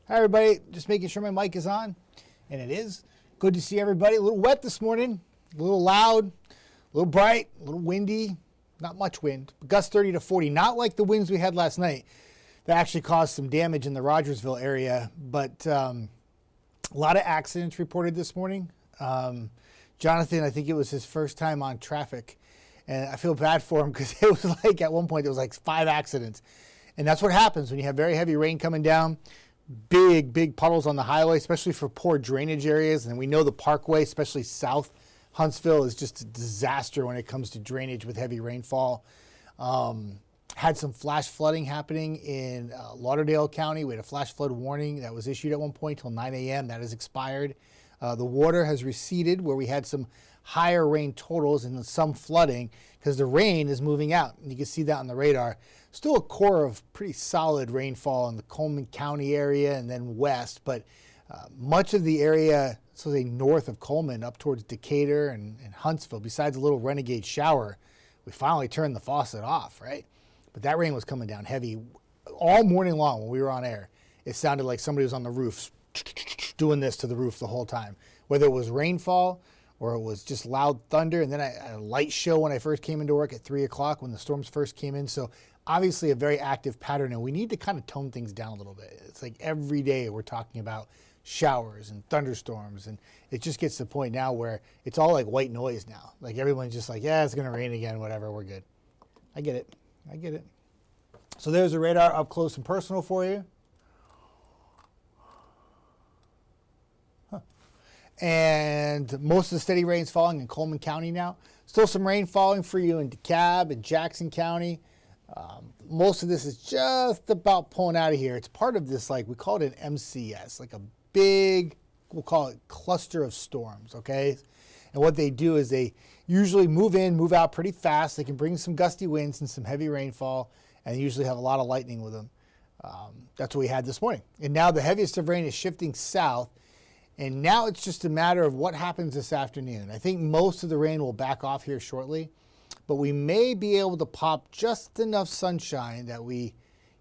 Hi, everybody. Just making sure my mic is on, and it is. Good to see everybody. A little wet this morning, a little loud, a little bright, a little windy. Not much wind, but gusts 30 to 40. Not like the winds we had last night that actually caused some damage in the Rogersville area, but a lot of accidents reported this morning. Jonathan, I think it was his first time on traffic, and I feel bad for him because it was like at one point there was like 5 accidents. And that's what happens when you have very heavy rain coming down. Big puddles on the highway, especially for poor drainage areas. And we know the parkway, especially South Huntsville, is just a disaster when it comes to drainage with heavy rainfall. Had some flash flooding happening in Lauderdale County. We had a flash flood warning that was issued at one point till 9 a.m. That has expired. The water has receded where we had some higher rain totals and some flooding because the rain is moving out. And you can see that on the radar. Still a core of pretty solid rainfall in the Coleman County area and then west, but much of the area, so say north of Coleman up towards Decatur and Huntsville, besides a little renegade shower, we finally turned the faucet off, right? But that rain was coming down heavy all morning long when we were on air. It sounded like somebody was on the roof doing this to the roof the whole time, whether it was rainfall or it was just loud thunder. And then a light show when I first came into work at 3 o'clock when the storms first came in. So obviously a very active pattern, and we need to kind of tone things down a little bit. It's like every day we're talking about showers and thunderstorms, and it just gets to the point now where it's all like white noise now. Like everyone's just like, yeah, it's going to rain again, whatever, we're good. I get it. So there's a radar up close and personal for you. And most of the steady rain's falling in Coleman County now. Still some rain falling for you in DeKalb and Jackson County. Most of this is just about pulling out of here. It's part of this, like we call it an MCS, like a big, we'll call it cluster of storms, okay? And what they do is they usually move in, move out pretty fast. They can bring some gusty winds and some heavy rainfall, and they usually have a lot of lightning with them. That's what we had this morning. And now the heaviest of rain is shifting south, and now it's just a matter of what happens this afternoon. I think most of the rain will back off here shortly, but we may be able to pop just enough sunshine that we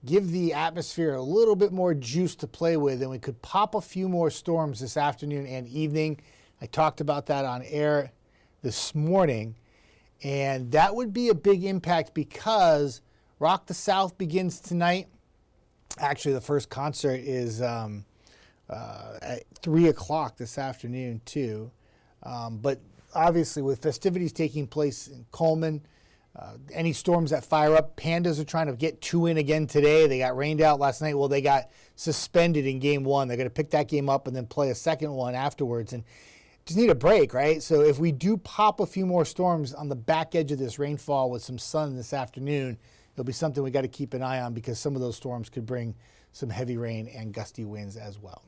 give the atmosphere a little bit more juice to play with, and we could pop a few more storms this afternoon and evening. I talked about that on air this morning, and that would be a big impact because Rock the South begins tonight. Actually, the first concert is at 3 o'clock this afternoon too. But obviously with festivities taking place in Coleman, any storms that fire up, Pandas are trying to get 2 in again today. They got rained out last night. Well, they got suspended in game 1. They're going to pick that game up and then play a second one afterwards. And just need a break, right? So if we do pop a few more storms on the back edge of this rainfall with some sun this afternoon, it'll be something we got to keep an eye on because some of those storms could bring some heavy rain and gusty winds as well.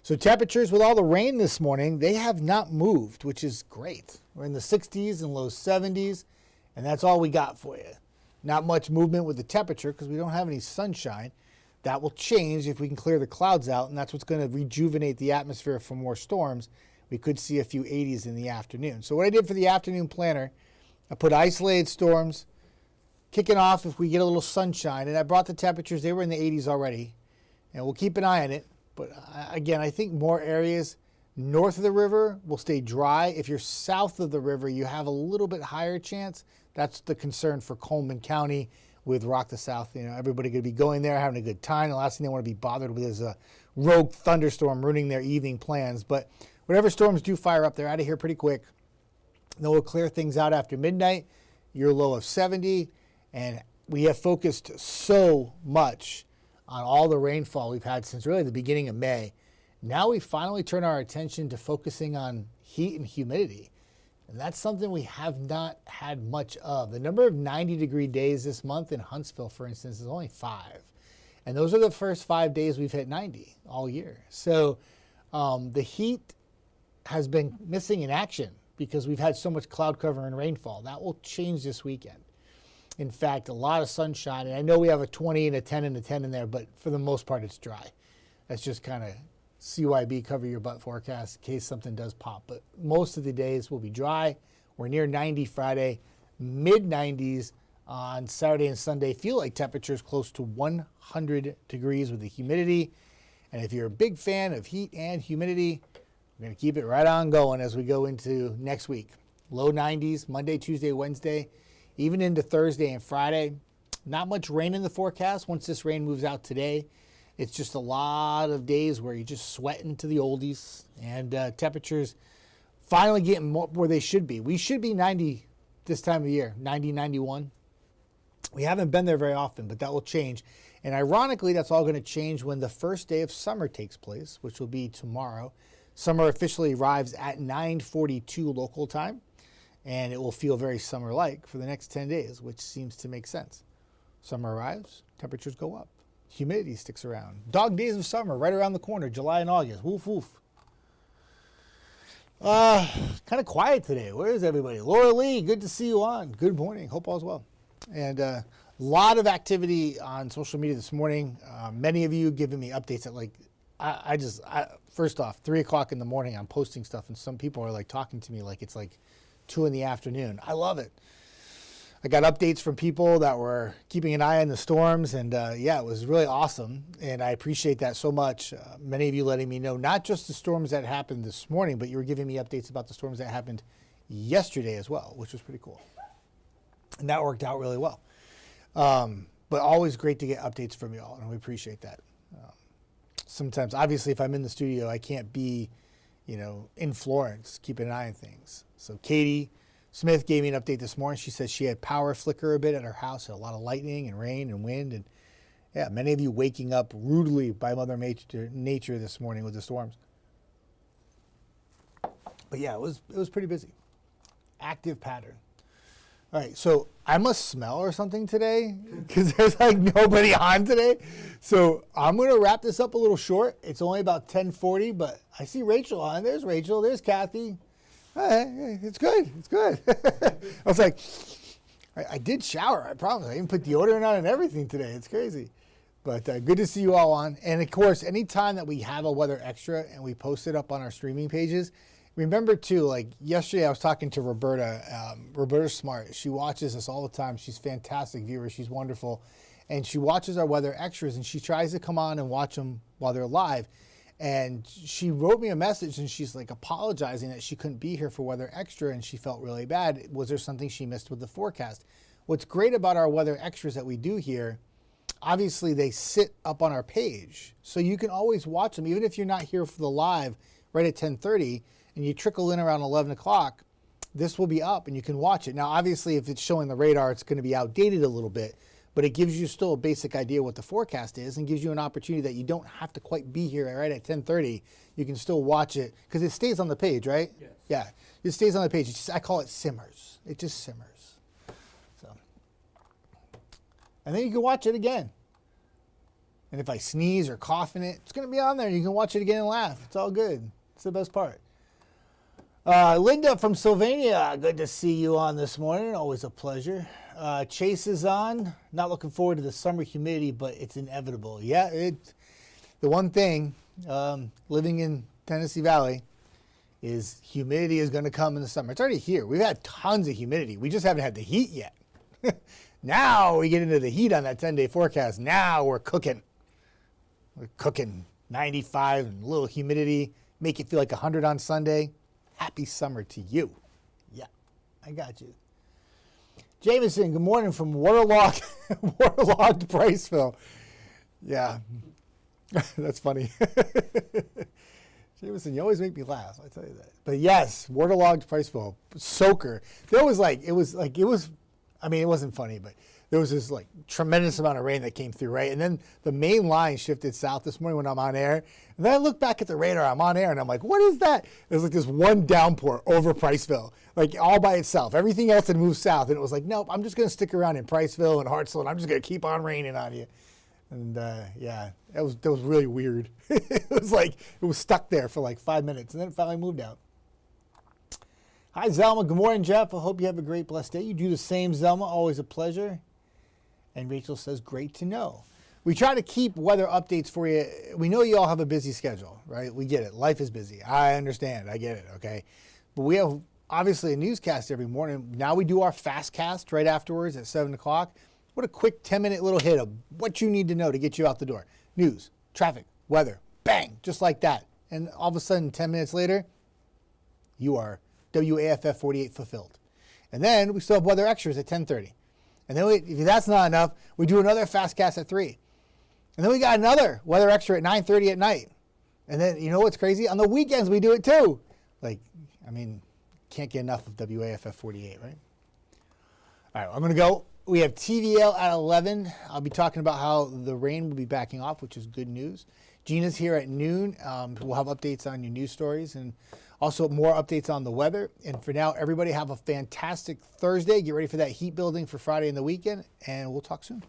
So temperatures with all the rain this morning, they have not moved, which is great. We're in the 60s and low 70s, and that's all we got for you. Not much movement with the temperature because we don't have any sunshine. That will change if we can clear the clouds out, and that's what's going to rejuvenate the atmosphere for more storms. We could see a few 80s in the afternoon. So what I did for the afternoon planner, I put isolated storms, kicking off if we get a little sunshine, and I brought the temperatures. They were in the 80s already, and we'll keep an eye on it. But again, I think more areas north of the river will stay dry. If you're south of the river, you have a little bit higher chance. That's the concern for Coleman County with Rock the South. You know, everybody could be going there, having a good time. The last thing they want to be bothered with is a rogue thunderstorm ruining their evening plans. But whatever storms do fire up, they're out of here pretty quick. Then we'll clear things out after midnight. Your low of 70. And we have focused so much on all the rainfall we've had since really the beginning of May. Now we finally turn our attention to focusing on heat and humidity. And that's something we have not had much of. The number of 90-degree days this month in Huntsville, for instance, is only 5. And those are the first 5 days we've hit 90 all year. So the heat has been missing in action because we've had so much cloud cover and rainfall. That will change this weekend. In fact, a lot of sunshine, and I know we have a 20 and a 10 and a 10 in there, but for the most part, it's dry. That's just kind of CYB, cover your butt forecast in case something does pop. But most of the days will be dry. We're near 90 Friday, mid-90s on Saturday and Sunday. Feel like temperatures close to 100 degrees with the humidity. And if you're a big fan of heat and humidity, we're going to keep it right on going as we go into next week. Low 90s, Monday, Tuesday, Wednesday, even into Thursday and Friday. Not much rain in the forecast once this rain moves out today. It's just a lot of days where you're just sweating to the oldies, and temperatures finally getting more where they should be. We should be 90 this time of year, 90, 91. We haven't been there very often, but that will change. And ironically, that's all going to change when the first day of summer takes place, which will be tomorrow. Summer officially arrives at 9:42 local time, and it will feel very summer-like for the next 10 days, which seems to make sense. Summer arrives, temperatures go up. Humidity sticks around. Dog days of summer right around the corner, July and August. Woof, woof. Kind of quiet today. Where is everybody? Laura Lee, good to see you on. Good morning. Hope all's well. And a lot of activity on social media this morning. Many of you giving me updates at first off, 3 o'clock in the morning, I'm posting stuff, and some people are like talking to me like it's like 2 in the afternoon. I love it. I got updates from people that were keeping an eye on the storms, and it was really awesome, and I appreciate that so much. Many of you letting me know not just the storms that happened this morning, but you were giving me updates about the storms that happened yesterday as well, which was pretty cool. And that worked out really well. But always great to get updates from you all, and we appreciate that. Sometimes, obviously, if I'm in the studio, I can't be, in Florence, keeping an eye on things. So Katie Smith gave me an update this morning. She said she had power flicker a bit at her house, a lot of lightning and rain and wind. And yeah, many of you waking up rudely by Mother Nature this morning with the storms. But yeah, it was pretty busy. Active pattern. All right, so I must smell or something today because there's like nobody on today. So I'm going to wrap this up a little short. It's only about 10:40, but I see Rachel on. There's Rachel. There's Kathy. Hey, it's good. It's good. I was like, I did shower. I promise. I even put deodorant on and everything today. It's crazy. But good to see you all on. And, of course, anytime that we have a weather extra and we post it up on our streaming pages, remember, too, like yesterday I was talking to Roberta. Roberta's smart. She watches us all the time. She's a fantastic viewer. She's wonderful. And she watches our weather extras, and she tries to come on and watch them while they're live. And she wrote me a message, and she's like apologizing that she couldn't be here for weather extra, and she felt really bad. Was there something she missed with the forecast? What's great about our weather extras that we do here, obviously they sit up on our page. So you can always watch them, even if you're not here for the live right at 10:30, and you trickle in around 11 o'clock, this will be up and you can watch it. Now, obviously, if it's showing the radar, it's going to be outdated a little bit, but it gives you still a basic idea what the forecast is and gives you an opportunity that you don't have to quite be here right at 10:30. You can still watch it because it stays on the page, right? Yes. Yeah, it stays on the page. I call it simmers. It just simmers. So, and then you can watch it again. And if I sneeze or cough in it, it's going to be on there. You can watch it again and laugh. It's all good. It's the best part. Linda from Sylvania, good to see you on this morning. Always a pleasure. Chase is on. Not looking forward to the summer humidity, but it's inevitable. Yeah, the one thing, living in Tennessee Valley, is humidity is going to come in the summer. It's already here. We've had tons of humidity. We just haven't had the heat yet. Now we get into the heat on that 10-day forecast. Now we're cooking. We're cooking 95 and a little humidity. Make it feel like 100 on Sunday. Happy summer to you. Yeah, I got you. Jameson, good morning from waterlogged Priceville. Yeah, that's funny. Jameson, you always make me laugh. I tell you that. But yes, waterlogged Priceville, soaker. It wasn't funny, but there was this like tremendous amount of rain that came through, right? And then the main line shifted south this morning when I'm on air. And then I look back at the radar, I'm on air, and I'm like, what is that? There's like this one downpour over Priceville, like all by itself. Everything else had moved south, and it was like, nope, I'm just going to stick around in Priceville and Hartselle, and I'm just going to keep on raining on you. And that was really weird. It was stuck there for like 5 minutes, and then it finally moved out. Hi, Zelma. Good morning, Jeff. I hope you have a great, blessed day. You do the same, Zelma. Always a pleasure. And Rachel says, great to know. We try to keep weather updates for you. We know you all have a busy schedule, right? We get it. Life is busy. I understand. I get it, okay? But we have, obviously, a newscast every morning. Now we do our fast cast right afterwards at 7 o'clock. What a quick 10-minute little hit of what you need to know to get you out the door. News, traffic, weather. Bam! bang, just like that. And all of a sudden, 10 minutes later, you are WAFF 48 fulfilled. And then we still have weather extras at 10:30. And then if that's not enough, we do another fast cast at 3. And then we got another weather extra at 9:30 at night. And then, you know what's crazy? On the weekends, we do it too. Like, I mean, can't get enough of WAFF 48, right? All right, I'm going to go. We have TVL at 11. I'll be talking about how the rain will be backing off, which is good news. Gina's here at noon. We'll have updates on your news stories and also more updates on the weather. And for now, everybody have a fantastic Thursday. Get ready for that heat building for Friday and the weekend, and we'll talk soon.